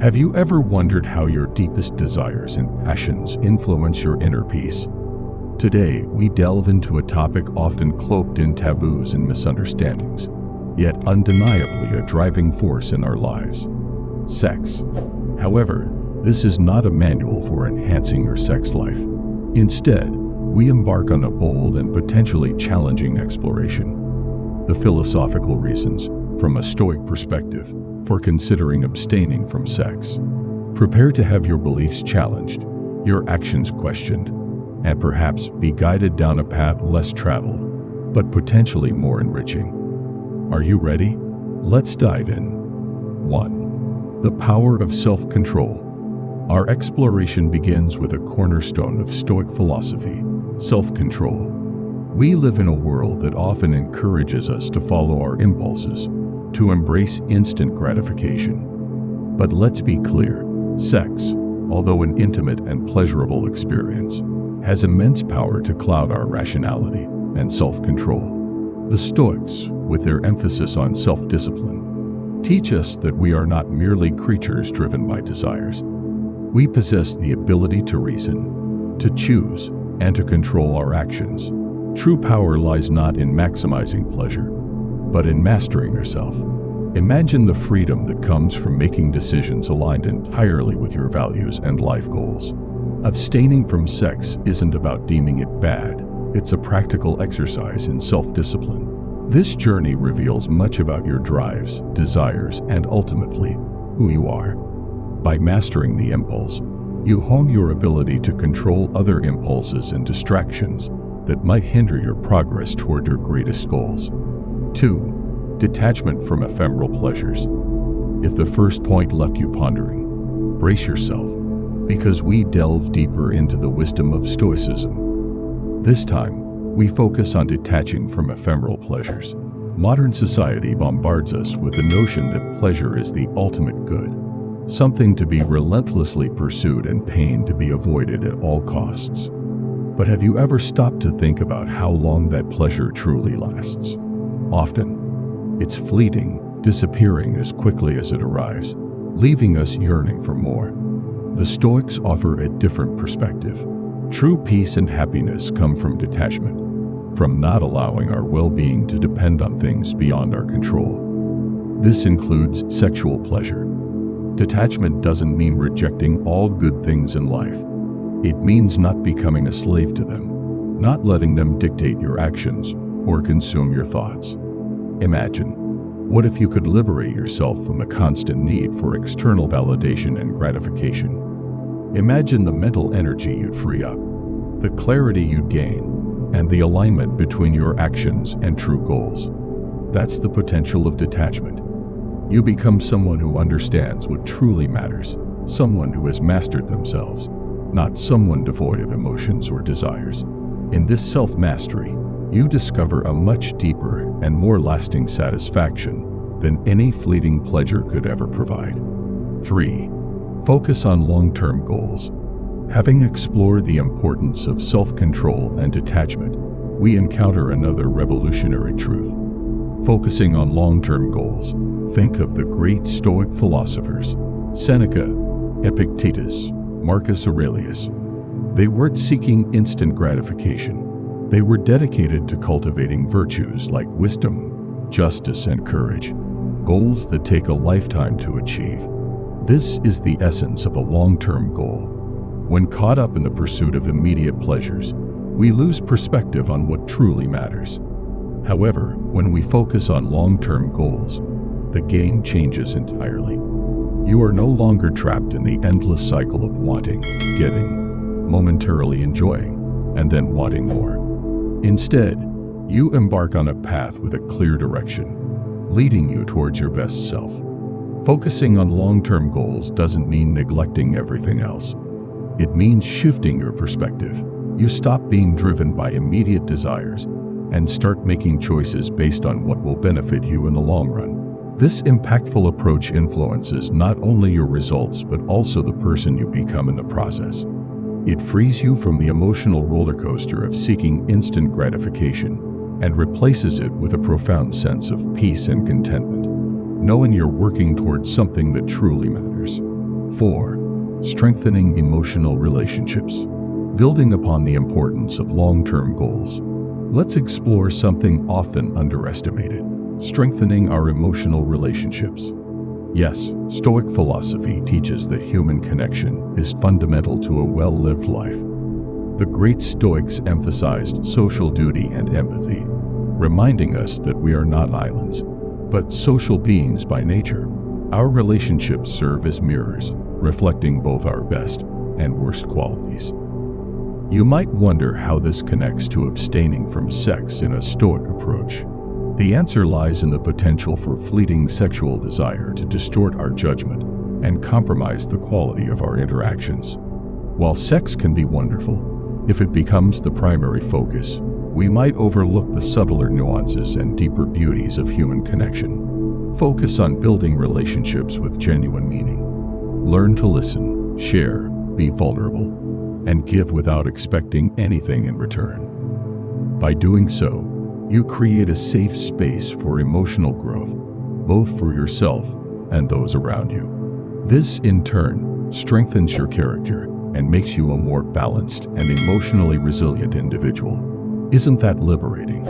Have you ever wondered how your deepest desires and passions influence your inner peace? Today, we delve into a topic often cloaked in taboos and misunderstandings, yet undeniably a driving force in our lives: sex. However, this is not a manual for enhancing your sex life. Instead, we embark on a bold and potentially challenging exploration. The philosophical reasons, from a Stoic perspective, for considering abstaining from sex. Prepare to have your beliefs challenged, your actions questioned, and perhaps be guided down a path less traveled, but potentially more enriching. Are you ready? Let's dive in. 1. The power of self-control. Our exploration begins with a cornerstone of Stoic philosophy: self-control. We live in a world that often encourages us to follow our impulses, to embrace instant gratification. But let's be clear, sex, although an intimate and pleasurable experience, has immense power to cloud our rationality and self-control. The Stoics, with their emphasis on self-discipline, teach us that we are not merely creatures driven by desires. We possess the ability to reason, to choose, and to control our actions. True power lies not in maximizing pleasure, but in mastering yourself. Imagine the freedom that comes from making decisions aligned entirely with your values and life goals. Abstaining from sex isn't about deeming it bad. It's a practical exercise in self-discipline. This journey reveals much about your drives, desires, and ultimately, who you are. By mastering the impulse, you hone your ability to control other impulses and distractions that might hinder your progress toward your greatest goals. 2. Detachment from ephemeral pleasures. If the first point left you pondering, brace yourself, because we delve deeper into the wisdom of Stoicism. This time, we focus on detaching from ephemeral pleasures. Modern society bombards us with the notion that pleasure is the ultimate good, something to be relentlessly pursued and pain to be avoided at all costs. But have you ever stopped to think about how long that pleasure truly lasts? Often, it's fleeting, disappearing as quickly as it arrives, leaving us yearning for more. The Stoics offer a different perspective. True peace and happiness come from detachment, from not allowing our well-being to depend on things beyond our control. This includes sexual pleasure. Detachment doesn't mean rejecting all good things in life. It means not becoming a slave to them, not letting them dictate your actions or consume your thoughts. Imagine, what if you could liberate yourself from the constant need for external validation and gratification? Imagine the mental energy you'd free up, the clarity you'd gain, and the alignment between your actions and true goals. That's the potential of detachment. You become someone who understands what truly matters, someone who has mastered themselves, not someone devoid of emotions or desires. In this self-mastery, you discover a much deeper and more lasting satisfaction than any fleeting pleasure could ever provide. 3. Focus on long-term goals. Having explored the importance of self-control and detachment, we encounter another revolutionary truth. Focusing on long-term goals, think of the great Stoic philosophers: Seneca, Epictetus, Marcus Aurelius. They weren't seeking instant gratification. They were dedicated to cultivating virtues like wisdom, justice, and courage, goals that take a lifetime to achieve. This is the essence of a long-term goal. When caught up in the pursuit of immediate pleasures, we lose perspective on what truly matters. However, when we focus on long-term goals, the game changes entirely. You are no longer trapped in the endless cycle of wanting, getting, momentarily enjoying, and then wanting more. Instead, you embark on a path with a clear direction, leading you towards your best self. Focusing on long-term goals doesn't mean neglecting everything else. It means shifting your perspective. You stop being driven by immediate desires and start making choices based on what will benefit you in the long run. This impactful approach influences not only your results but also the person you become in the process. It frees you from the emotional roller coaster of seeking instant gratification and replaces it with a profound sense of peace and contentment, knowing you're working towards something that truly matters. 4. Strengthening emotional relationships. Building upon the importance of long-term goals, let's explore something often underestimated: strengthening our emotional relationships. Yes, Stoic philosophy teaches that human connection is fundamental to a well-lived life. The great Stoics emphasized social duty and empathy, reminding us that we are not islands, but social beings by nature. Our relationships serve as mirrors, reflecting both our best and worst qualities. You might wonder how this connects to abstaining from sex in a Stoic approach. The answer lies in the potential for fleeting sexual desire to distort our judgment and compromise the quality of our interactions. While sex can be wonderful, if it becomes the primary focus, we might overlook the subtler nuances and deeper beauties of human connection. Focus on building relationships with genuine meaning. Learn to listen, share, be vulnerable, and give without expecting anything in return. By doing so, you create a safe space for emotional growth, both for yourself and those around you. This, in turn, strengthens your character and makes you a more balanced and emotionally resilient individual. Isn't that liberating?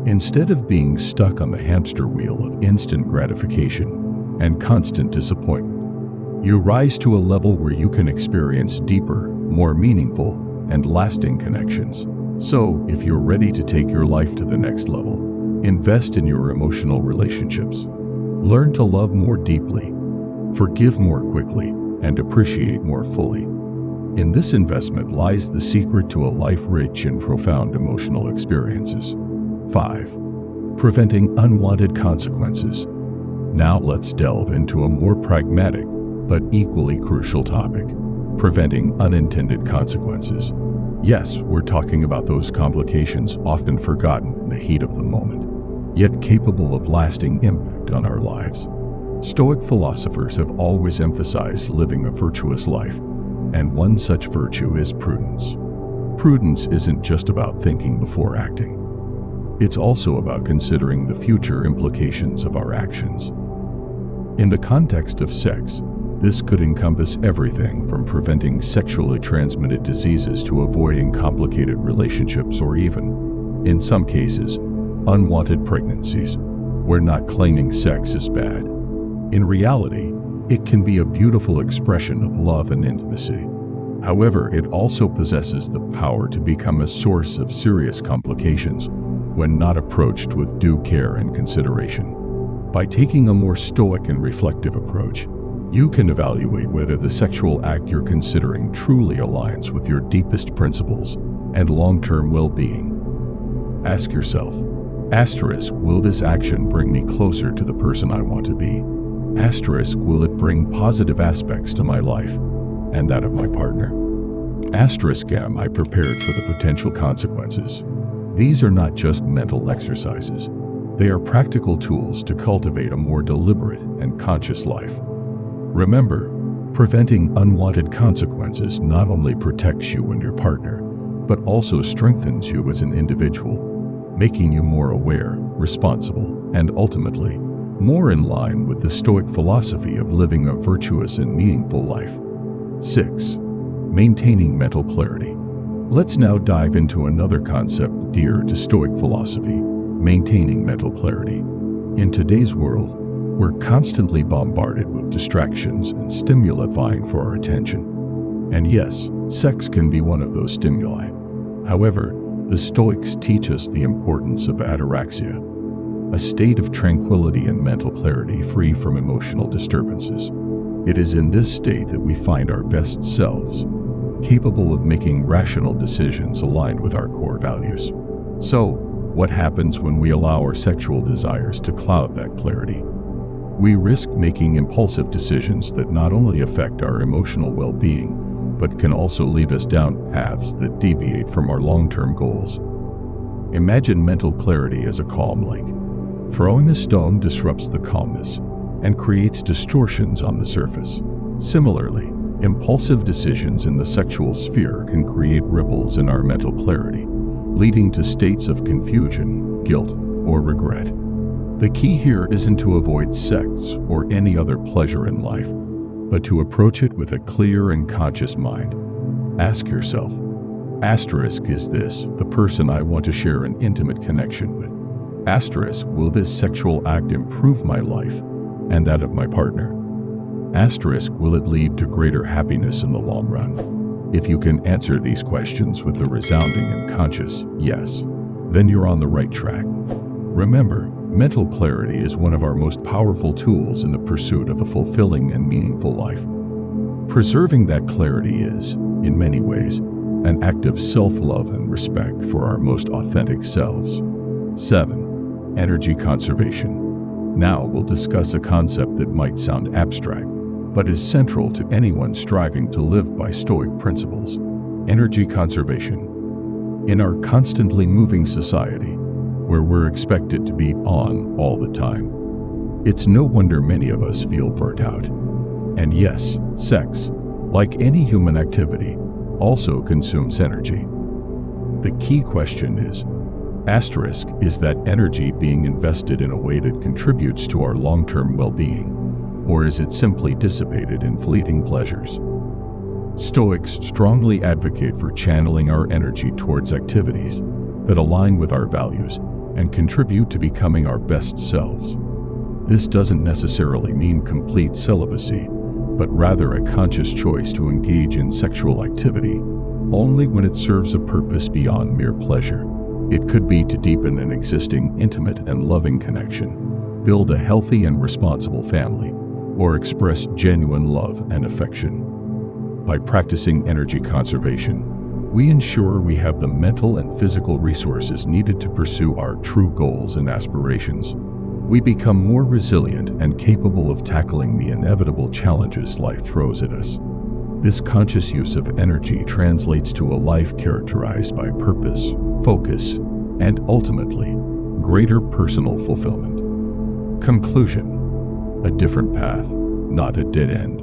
Instead of being stuck on the hamster wheel of instant gratification and constant disappointment, you rise to a level where you can experience deeper, more meaningful, and lasting connections. So, if you're ready to take your life to the next level, invest in your emotional relationships. Learn to love more deeply, forgive more quickly, and appreciate more fully. In this investment lies the secret to a life rich in profound emotional experiences. 5. Preventing unwanted consequences. Now let's delve into a more pragmatic, but equally crucial topic: preventing unintended consequences. Yes, we're talking about those complications often forgotten in the heat of the moment, yet capable of lasting impact on our lives. Stoic philosophers have always emphasized living a virtuous life, and one such virtue is prudence. Prudence isn't just about thinking before acting. It's also about considering the future implications of our actions. In the context of sex, this could encompass everything from preventing sexually transmitted diseases to avoiding complicated relationships or even, in some cases, unwanted pregnancies. We're not claiming sex is bad. In reality, it can be a beautiful expression of love and intimacy. However, it also possesses the power to become a source of serious complications when not approached with due care and consideration. By taking a more stoic and reflective approach, you can evaluate whether the sexual act you're considering truly aligns with your deepest principles and long-term well-being. Ask yourself, will this action bring me closer to the person I want to be? Will it bring positive aspects to my life and that of my partner? Am I prepared for the potential consequences? These are not just mental exercises. They are practical tools to cultivate a more deliberate and conscious life. Remember, preventing unwanted consequences not only protects you and your partner, but also strengthens you as an individual, making you more aware, responsible, and ultimately, more in line with the Stoic philosophy of living a virtuous and meaningful life. 6. Maintaining mental clarity. Let's now dive into another concept dear to Stoic philosophy: maintaining mental clarity. In today's world, we're constantly bombarded with distractions and stimuli vying for our attention. And yes, sex can be one of those stimuli. However, the Stoics teach us the importance of ataraxia, a state of tranquility and mental clarity free from emotional disturbances. It is in this state that we find our best selves, capable of making rational decisions aligned with our core values. So, what happens when we allow our sexual desires to cloud that clarity? We risk making impulsive decisions that not only affect our emotional well-being, but can also lead us down paths that deviate from our long-term goals. Imagine mental clarity as a calm lake. Throwing a stone disrupts the calmness and creates distortions on the surface. Similarly, impulsive decisions in the sexual sphere can create ripples in our mental clarity, leading to states of confusion, guilt, or regret. The key here isn't to avoid sex or any other pleasure in life, but to approach it with a clear and conscious mind. Ask yourself, asterisk, is this the person I want to share an intimate connection with? Asterisk, will this sexual act improve my life and that of my partner? Asterisk, will it lead to greater happiness in the long run? If you can answer these questions with a resounding and conscious yes, then you're on the right track. Remember, mental clarity is one of our most powerful tools in the pursuit of a fulfilling and meaningful life. Preserving that clarity is, in many ways, an act of self-love and respect for our most authentic selves. 7. Energy conservation. Now we'll discuss a concept that might sound abstract, but is central to anyone striving to live by Stoic principles: energy conservation. In our constantly moving society, where we're expected to be on all the time, it's no wonder many of us feel burnt out. And yes, sex, like any human activity, also consumes energy. The key question is, asterisk, is that energy being invested in a way that contributes to our long-term well-being, or is it simply dissipated in fleeting pleasures? Stoics strongly advocate for channeling our energy towards activities that align with our values and contribute to becoming our best selves. This doesn't necessarily mean complete celibacy, but rather a conscious choice to engage in sexual activity only when it serves a purpose beyond mere pleasure. It could be to deepen an existing intimate and loving connection, build a healthy and responsible family, or express genuine love and affection. By practicing energy conservation, we ensure we have the mental and physical resources needed to pursue our true goals and aspirations. We become more resilient and capable of tackling the inevitable challenges life throws at us. This conscious use of energy translates to a life characterized by purpose, focus, and ultimately, greater personal fulfillment. Conclusion: a different path, not a dead end.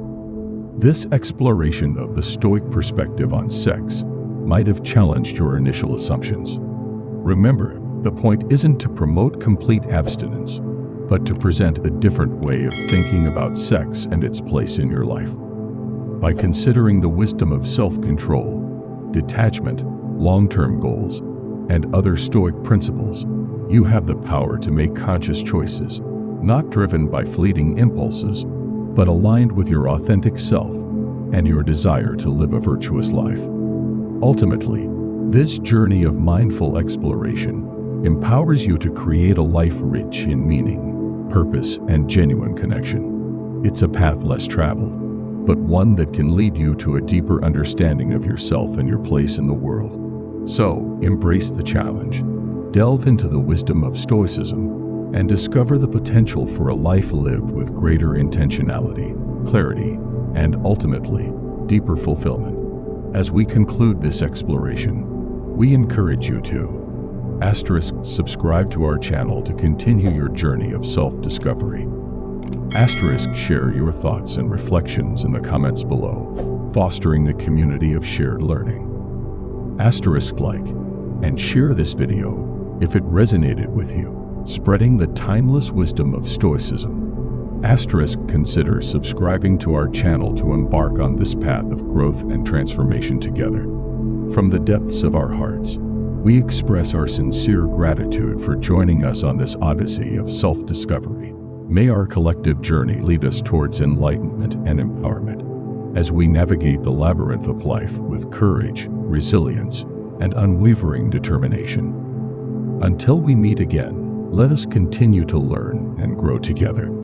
This exploration of the Stoic perspective on sex might have challenged your initial assumptions. Remember, the point isn't to promote complete abstinence, but to present a different way of thinking about sex and its place in your life. By considering the wisdom of self-control, detachment, long-term goals, and other Stoic principles, you have the power to make conscious choices, not driven by fleeting impulses, but aligned with your authentic self and your desire to live a virtuous life. Ultimately, this journey of mindful exploration empowers you to create a life rich in meaning, purpose, and genuine connection. It's a path less traveled, but one that can lead you to a deeper understanding of yourself and your place in the world. So, embrace the challenge, delve into the wisdom of Stoicism, and discover the potential for a life lived with greater intentionality, clarity, and ultimately, deeper fulfillment. As we conclude this exploration, we encourage you to subscribe to our channel to continue your journey of self-discovery. Share your thoughts and reflections in the comments below, fostering the community of shared learning. Like and share this video if it resonated with you, spreading the timeless wisdom of Stoicism. Consider subscribing to our channel to embark on this path of growth and transformation together. From the depths of our hearts, we express our sincere gratitude for joining us on this odyssey of self-discovery. May our collective journey lead us towards enlightenment and empowerment as we navigate the labyrinth of life with courage, resilience, and unwavering determination. Until we meet again, let us continue to learn and grow together.